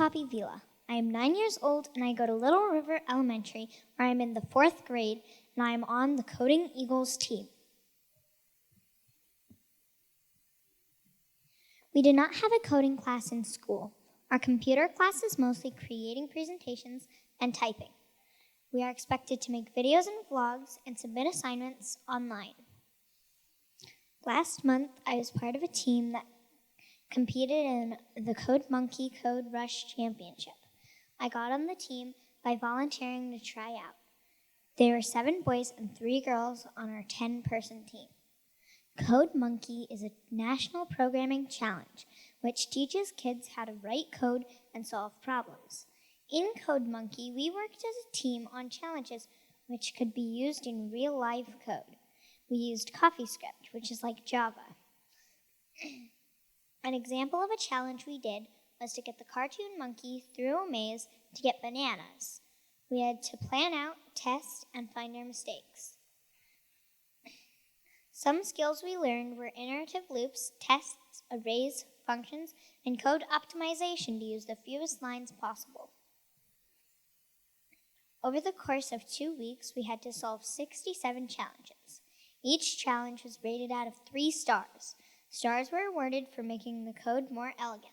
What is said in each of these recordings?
Poppy Vila. I am 9 years old and I go to Little River Elementary, where I am in the 4th grade and I am on the Coding Eagles team. We do not have a coding class in school. Our computer class is mostly creating presentations and typing. We are expected to make videos and vlogs and submit assignments online. Last month, I was part of a team that competed in the Code Monkey Code Rush Championship. I got on the team by volunteering to try out. There were 7 boys and 3 girls on our 10-person team. Code Monkey is a national programming challenge which teaches kids how to write code and solve problems. In Code Monkey, we worked as a team on challenges which could be used in real-life code. We used CoffeeScript, which is like Java. An example of a challenge we did was to get the cartoon monkey through a maze to get bananas. We had to plan out, test, and find our mistakes. Some skills we learned were iterative loops, tests, arrays, functions, and code optimization to use the fewest lines possible. Over the course of 2 weeks, we had to solve 67 challenges. Each challenge was rated out of 3 stars. Stars were awarded for making the code more elegant.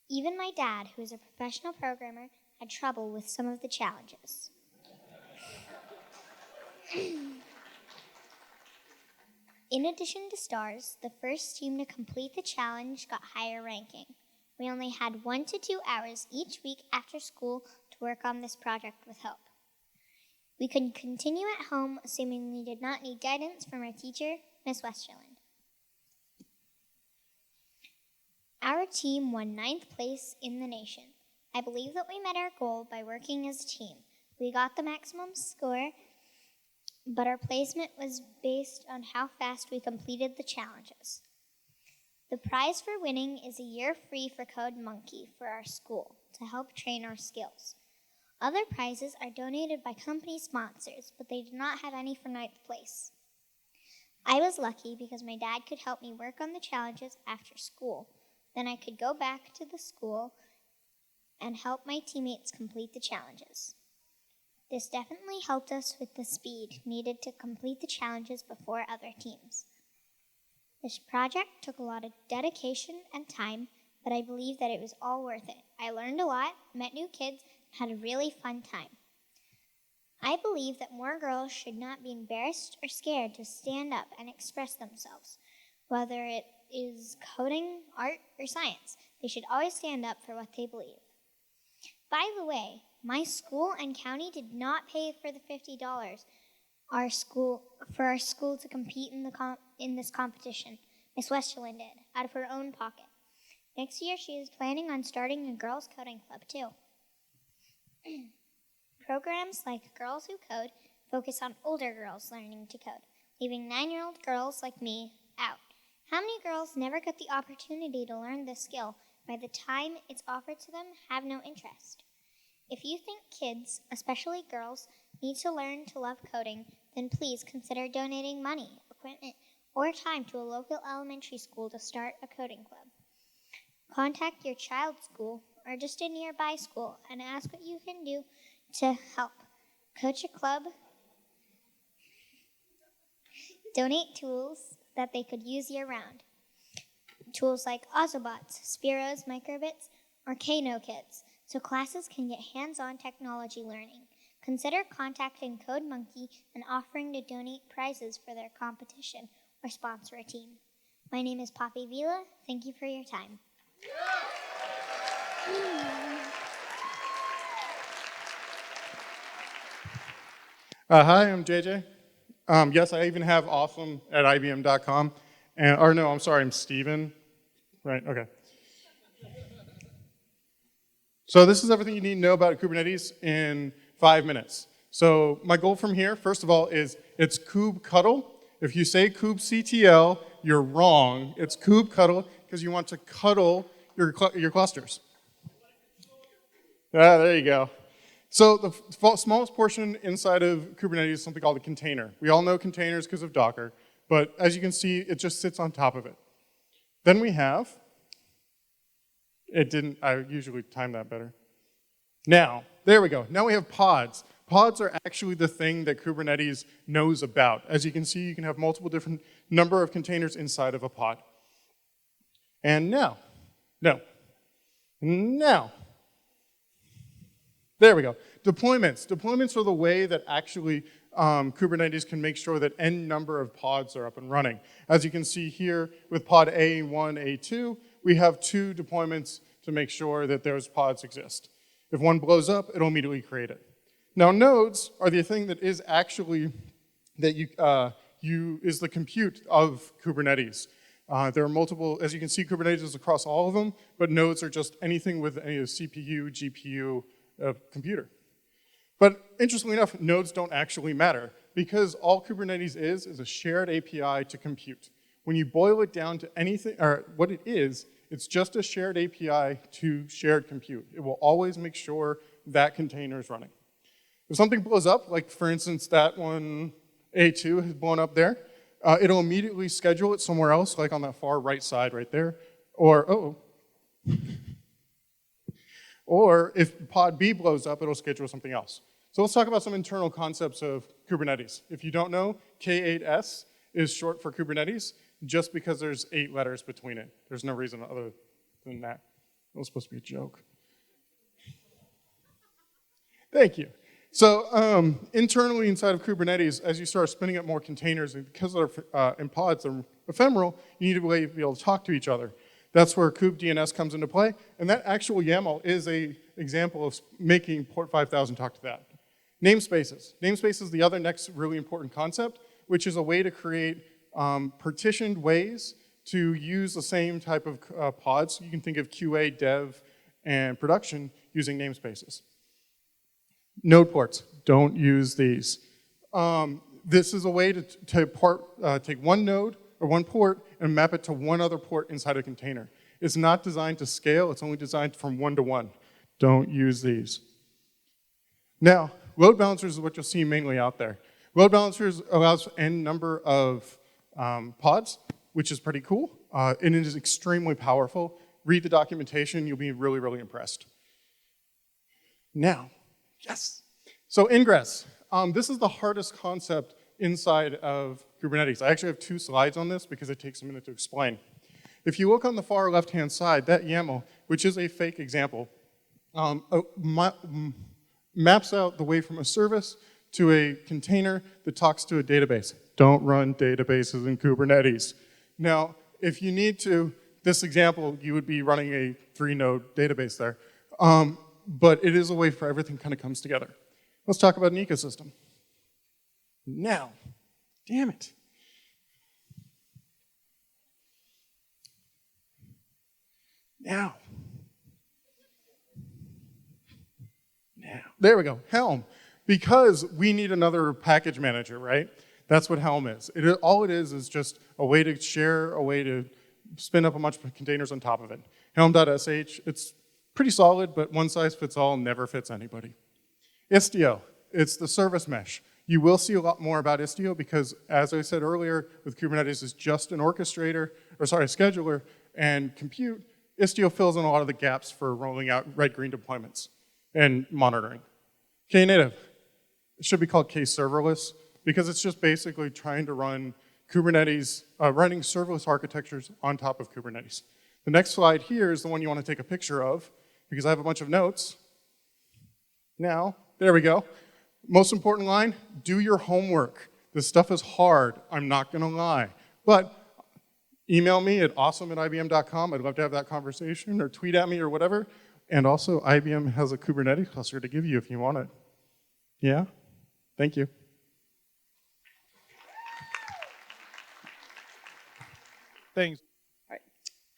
Even my dad, who is a professional programmer, had trouble with some of the challenges. In addition to stars, the first team to complete the challenge got higher ranking. We only had 1 to 2 hours each week after school to work on this project with help. We could continue at home, assuming we did not need guidance from our teacher, Miss Westerland. Our team won 9th place in the nation. I believe that we met our goal by working as a team. We got the maximum score, but our placement was based on how fast we completed the challenges. The prize for winning is a year free for Code Monkey for our school to help train our skills. Other prizes are donated by company sponsors, but they do not have any for 9th place. I was lucky because my dad could help me work on the challenges after school. Then I could go back to the school and help my teammates complete the challenges. This definitely helped us with the speed needed to complete the challenges before other teams. This project took a lot of dedication and time, but I believe that it was all worth it. I learned a lot, met new kids, and had a really fun time. I believe that more girls should not be embarrassed or scared to stand up and express themselves, whether it is coding, art, or science. They should always stand up for what they believe. By the way, my school and county did not pay for the $50 for our school to compete in this competition. Miss Westerland did, out of her own pocket. Next year, she is planning on starting a girls' coding club, too. Programs like Girls Who Code focus on older girls learning to code, leaving 9-year-old girls like me out. How many girls never get the opportunity to learn this skill, by the time it's offered to them, have no interest? If you think kids, especially girls, need to learn to love coding, then please consider donating money, equipment, or time to a local elementary school to start a coding club. Contact your child's school or just a nearby school and ask what you can do to help. Coach a club, donate tools that they could use year-round. Tools like Ozobots, Spiros, Microbits, or Kano Kits, so classes can get hands-on technology learning. Consider contacting Code Monkey and offering to donate prizes for their competition or sponsor a team. My name is Poppy Vila. Thank you for your time. Hi, I'm JJ. Yes, I even have awesome at IBM.com. I'm Steven. Right, okay. So this is everything you need to know about Kubernetes in 5 minutes. So my goal from here, first of all, is it's kubectl. If you say kubectl, you're wrong. It's kubectl because you want to cuddle your clusters. Ah, there you go. So the smallest portion inside of Kubernetes is something called a container. We all know containers because of Docker, but as you can see, it just sits on top of it. Then we have It didn't, I usually time that better. Now, there we go. Now we have pods. Pods are actually the thing that Kubernetes knows about. As you can see, you can have multiple different number of containers inside of a pod. And now, there we go. Deployments. Deployments are the way that actually Kubernetes can make sure that n number of pods are up and running. As you can see here with pod A1, A2, we have 2 deployments to make sure that those pods exist. If one blows up, it'll immediately create it. Now nodes are the thing that is actually, that is the compute of Kubernetes. There are multiple, as you can see, Kubernetes is across all of them, but nodes are just anything with a CPU, GPU, computer. But interestingly enough, nodes don't actually matter because all Kubernetes is a shared API to compute. When you boil it down to anything, or what it is, it's just a shared API to shared compute. It will always make sure that container is running. If something blows up, like for instance that one A2 has blown up there, it'll immediately schedule it somewhere else, like on that far right side right there, or or if pod B blows up, it'll schedule something else. So let's talk about some internal concepts of Kubernetes. If you don't know, K8S is short for Kubernetes, just because there's 8 letters between it. There's no reason other than that. It was supposed to be a joke. Thank you. So internally inside of Kubernetes, as you start spinning up more containers, and because they're in pods, they're ephemeral, you need to be able to talk to each other. That's where kubedns comes into play, and that actual YAML is an example of making port 5000 talk to that. Namespaces. Namespace is the other next really important concept, which is a way to create partitioned ways to use the same type of pods. You can think of QA, dev, and production using namespaces. Node ports, don't use these. This is a way to take one node or one port and map it to one other port inside a container. It's not designed to scale, it's only designed from 1 to 1. Don't use these. Now, load balancers is what you'll see mainly out there. Load balancers allows n number of pods, which is pretty cool, and it is extremely powerful. Read the documentation, you'll be really, really impressed. Now, yes. So ingress. This is the hardest concept inside of Kubernetes. I actually have 2 slides on this because it takes a minute to explain. If you look on the far left-hand side, that YAML, which is a fake example, maps out the way from a service to a container that talks to a database. Don't run databases in Kubernetes. Now, if you need to, this example, you would be running a 3-node database there. But it is a way for everything kind of comes together. Let's talk about an ecosystem. Now, damn it. Now. There we go, Helm. Because we need another package manager, right? That's what Helm is. All it is just a way to share, a way to spin up a bunch of containers on top of it. Helm.sh, it's pretty solid, but one size fits all never fits anybody. Istio, it's the service mesh. You will see a lot more about Istio because, as I said earlier, with Kubernetes is just an orchestrator, or sorry, a scheduler and compute. Istio fills in a lot of the gaps for rolling out red-green deployments and monitoring. Knative, it should be called K-serverless because it's just basically trying to run Kubernetes, running serverless architectures on top of Kubernetes. The next slide here is the one you want to take a picture of because I have a bunch of notes. Now, there we go. Most important line, do your homework. This stuff is hard, I'm not gonna lie. But email me at awesome@ibm.com. I'd love to have that conversation, or tweet at me or whatever. And also, IBM has a Kubernetes cluster to give you if you want it. Yeah? Thank you. Thanks. All right.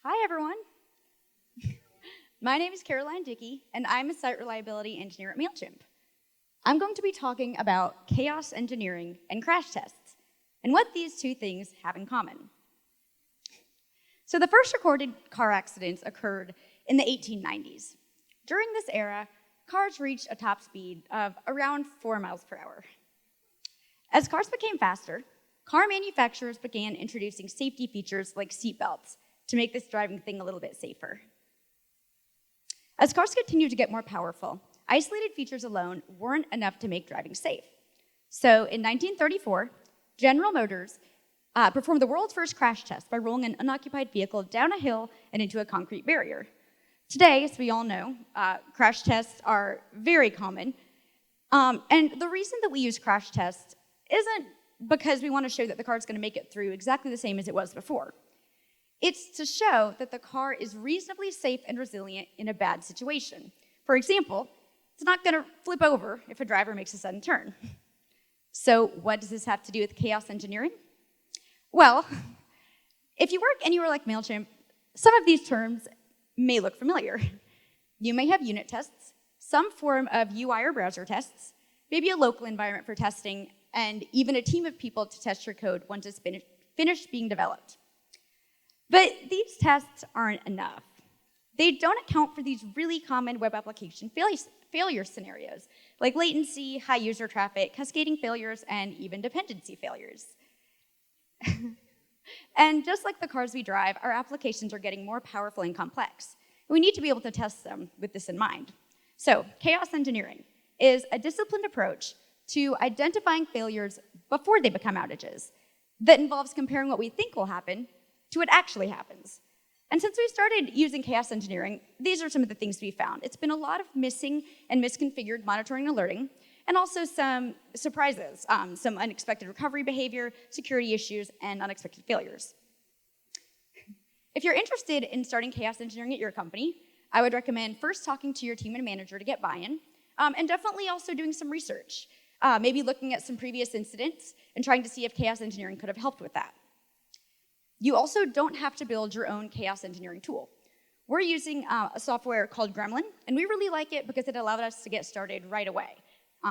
Hi, everyone. My name is Caroline Dickey, and I'm a site reliability engineer at MailChimp. I'm going to be talking about chaos engineering and crash tests, and what these 2 things have in common. So the first recorded car accidents occurred in the 1890s. During this era, cars reached a top speed of around 4 miles per hour. As cars became faster, car manufacturers began introducing safety features like seat belts to make this driving thing a little bit safer. As cars continue to get more powerful, isolated features alone weren't enough to make driving safe. So in 1934, General Motors performed the world's first crash test by rolling an unoccupied vehicle down a hill and into a concrete barrier. Today, as we all know, crash tests are very common. And the reason that we use crash tests isn't because we want to show that the car is going to make it through exactly the same as it was before. It's to show that the car is reasonably safe and resilient in a bad situation. For example, it's not going to flip over if a driver makes a sudden turn. So what does this have to do with chaos engineering? Well, if you work anywhere like MailChimp, some of these terms may look familiar. You may have unit tests, some form of UI or browser tests, maybe a local environment for testing, and even a team of people to test your code once it's finished being developed. But these tests aren't enough. They don't account for these really common web application failure scenarios, like latency, high user traffic, cascading failures, and even dependency failures. And just like the cars we drive, our applications are getting more powerful and complex. We need to be able to test them with this in mind. So, chaos engineering is a disciplined approach to identifying failures before they become outages that involves comparing what we think will happen to what actually happens. And since we started using chaos engineering, these are some of the things we found. It's been a lot of missing and misconfigured monitoring and alerting, and also some surprises, some unexpected recovery behavior, security issues, and unexpected failures. If you're interested in starting chaos engineering at your company, I would recommend first talking to your team and manager to get buy-in, and definitely also doing some research, maybe looking at some previous incidents and trying to see if chaos engineering could have helped with that. You also don't have to build your own chaos engineering tool. We're using a software called Gremlin, and we really like it because it allowed us to get started right away.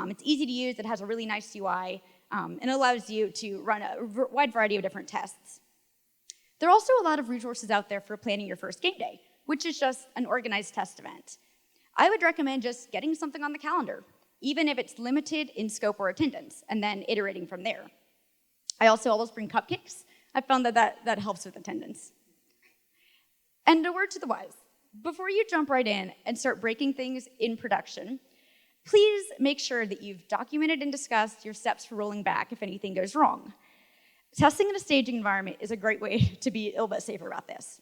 It's easy to use, it has a really nice UI, and allows you to run a wide variety of different tests. There are also a lot of resources out there for planning your first game day, which is just an organized test event. I would recommend just getting something on the calendar, even if it's limited in scope or attendance, and then iterating from there. I also always bring cupcakes. I found that helps with attendance. And a word to the wise. Before you jump right in and start breaking things in production, please make sure that you've documented and discussed your steps for rolling back if anything goes wrong. Testing in a staging environment is a great way to be a little bit safer about this.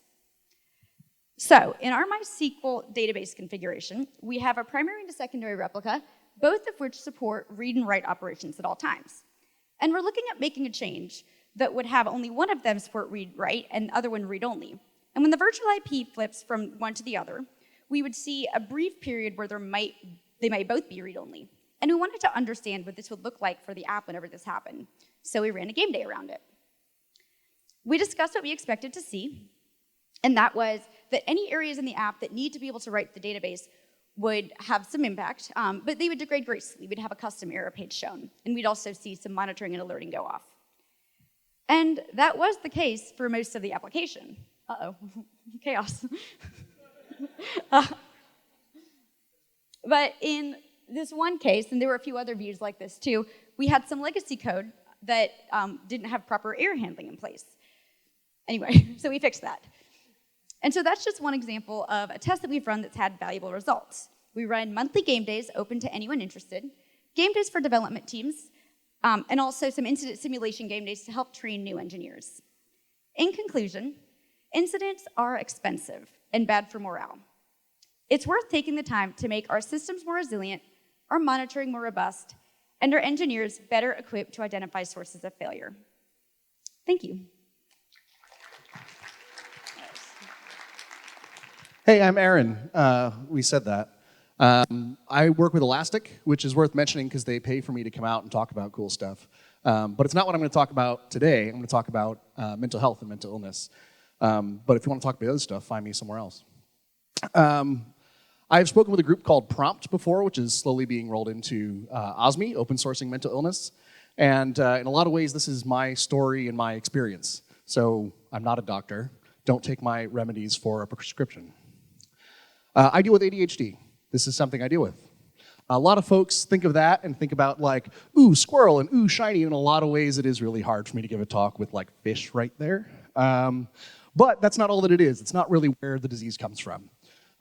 So, in our MySQL database configuration, we have a primary and a secondary replica, both of which support read and write operations at all times. And we're looking at making a change that would have only one of them support read-write and the other one read-only. And when the virtual IP flips from one to the other, we would see a brief period where they might both be read-only. And we wanted to understand what this would look like for the app whenever this happened. So we ran a game day around it. We discussed what we expected to see, and that was that any areas in the app that need to be able to write the database would have some impact, but they would degrade gracefully. We'd have a custom error page shown, and we'd also see some monitoring and alerting go off. And that was the case for most of the application. Uh-oh, chaos. But in this one case, and there were a few other views like this too, we had some legacy code that didn't have proper error handling in place. Anyway, so we fixed that. And so that's just one example of a test that we've run that's had valuable results. We run monthly game days open to anyone interested, game days for development teams, and also some incident simulation game days to help train new engineers. In conclusion, incidents are expensive and bad for morale. It's worth taking the time to make our systems more resilient, our monitoring more robust, and our engineers better equipped to identify sources of failure. Thank you. Hey, I'm Aaron. We said that. I work with Elastic, which is worth mentioning because they pay for me to come out and talk about cool stuff. But it's not what I'm going to talk about today. I'm going to talk about mental health and mental illness. But if you want to talk about other stuff, find me somewhere else. I've spoken with a group called Prompt before, which is slowly being rolled into OSME, open sourcing mental illness. And in a lot of ways, this is my story and my experience. So I'm not a doctor. Don't take my remedies for a prescription. I deal with ADHD. This is something I deal with. A lot of folks think of that and think about like, ooh, squirrel and ooh, shiny. In a lot of ways, it is really hard for me to give a talk with like fish right there. But that's not all that it is. It's not really where the disease comes from.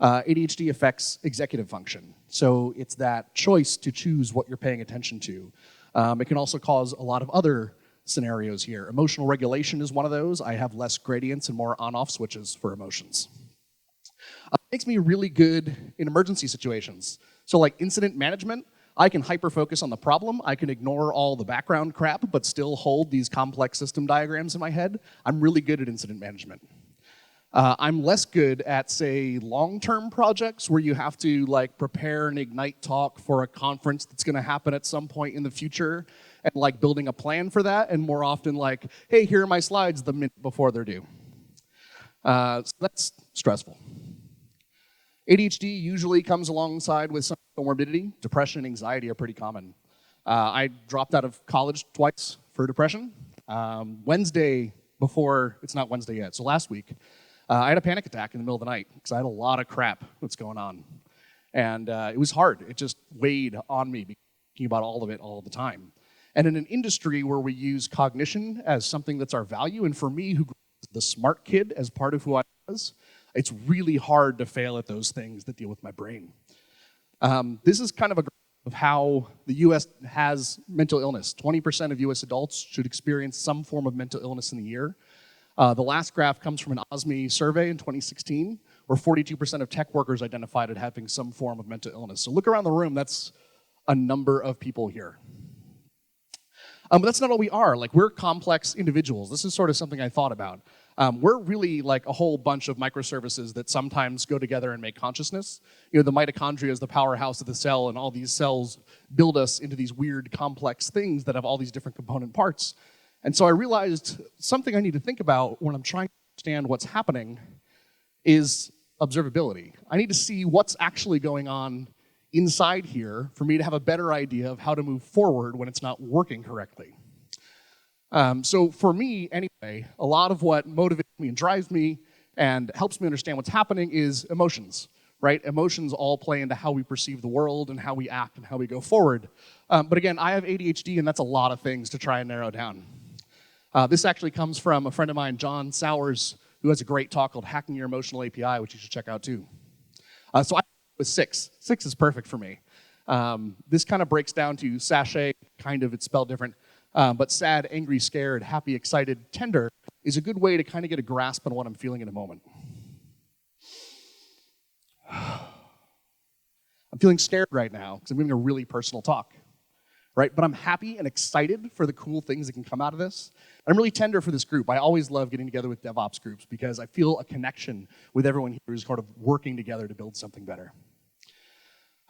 ADHD affects executive function. So it's that choice to choose what you're paying attention to. It can also cause a lot of other scenarios here. Emotional regulation is one of those. I have less gradients and more on-off switches for emotions. It makes me really good in emergency situations. So like incident management, I can hyper-focus on the problem. I can ignore all the background crap, but still hold these complex system diagrams in my head. I'm really good at incident management. I'm less good at, say, long-term projects where you have to like prepare an Ignite talk for a conference that's going to happen at some point in the future and like building a plan for that, and more often like, hey, here are my slides the minute before they're due. So that's stressful. ADHD usually comes alongside with some comorbidity. Depression and anxiety are pretty common. I dropped out of college twice for depression. Wednesday before, it's not Wednesday yet, so last week, I had a panic attack in the middle of the night because I had a lot of crap that's going on. And it was hard. It just weighed on me, thinking about all of it all the time. And in an industry where we use cognition as something that's our value, and for me, who grew up as the smart kid as part of who I was, it's really hard to fail at those things that deal with my brain. This is kind of a graph of how the US has mental illness. 20% of US adults should experience some form of mental illness in the year. The last graph comes from an OSME survey in 2016, where 42% of tech workers identified as having some form of mental illness. So look around the room, that's a number of people here. But that's not all we are. Like, we're complex individuals. This is sort of something I thought about. We're really like a whole bunch of microservices that sometimes go together and make consciousness. You know, the mitochondria is the powerhouse of the cell, and all these cells build us into these weird, complex things that have all these different component parts. And so I realized something I need to think about when I'm trying to understand what's happening is observability. I need to see what's actually going on inside here for me to have a better idea of how to move forward when it's not working correctly. So for me, anyway, a lot of what motivates me and drives me and helps me understand what's happening is emotions, right? Emotions all play into how we perceive the world and how we act and how we go forward. But again, I have ADHD, and that's a lot of things to try and narrow down. This actually comes from a friend of mine, John Sowers, who has a great talk called Hacking Your Emotional API, which you should check out too. So I was 6. 6 is perfect for me. This kind of breaks down to sachet, kind of, it's spelled different. But sad, angry, scared, happy, excited, tender is a good way to kind of get a grasp on what I'm feeling in a moment. I'm feeling scared right now because I'm giving a really personal talk, right? But I'm happy and excited for the cool things that can come out of this. I'm really tender for this group. I always love getting together with DevOps groups because I feel a connection with everyone here who's sort of working together to build something better.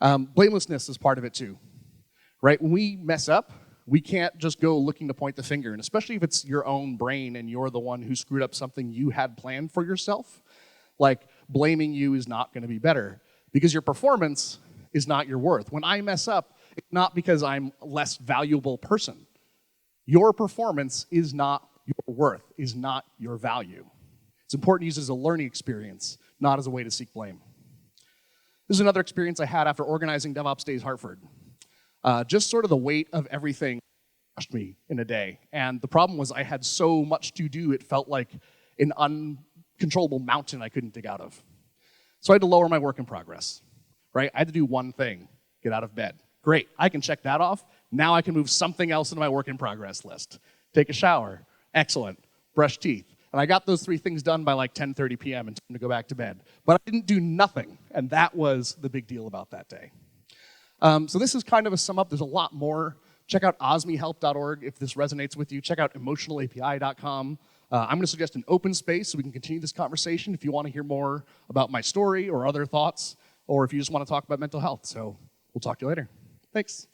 Blamelessness is part of it too, right? When we mess up, we can't just go looking to point the finger, and especially if it's your own brain and you're the one who screwed up something you had planned for yourself, like blaming you is not going to be better because your performance is not your worth. When I mess up, it's not because I'm a less valuable person. Your performance is not your worth, is not your value. It's important to use it as a learning experience, not as a way to seek blame. This is another experience I had after organizing DevOps Days Hartford. Just sort of the weight of everything crushed me in a day. And the problem was I had so much to do, it felt like an uncontrollable mountain I couldn't dig out of. So I had to lower my work in progress, right? I had to do one thing, get out of bed. Great, I can check that off. Now I can move something else into my work in progress list. Take a shower, excellent. Brush teeth. And I got those 3 things done by like 10:30 p.m. and time to go back to bed. But I didn't do nothing, and that was the big deal about that day. So this is kind of a sum up. There's a lot more. Check out osmehelp.org if this resonates with you. Check out emotionalapi.com. I'm going to suggest an open space so we can continue this conversation if you want to hear more about my story or other thoughts, or if you just want to talk about mental health. So we'll talk to you later. Thanks.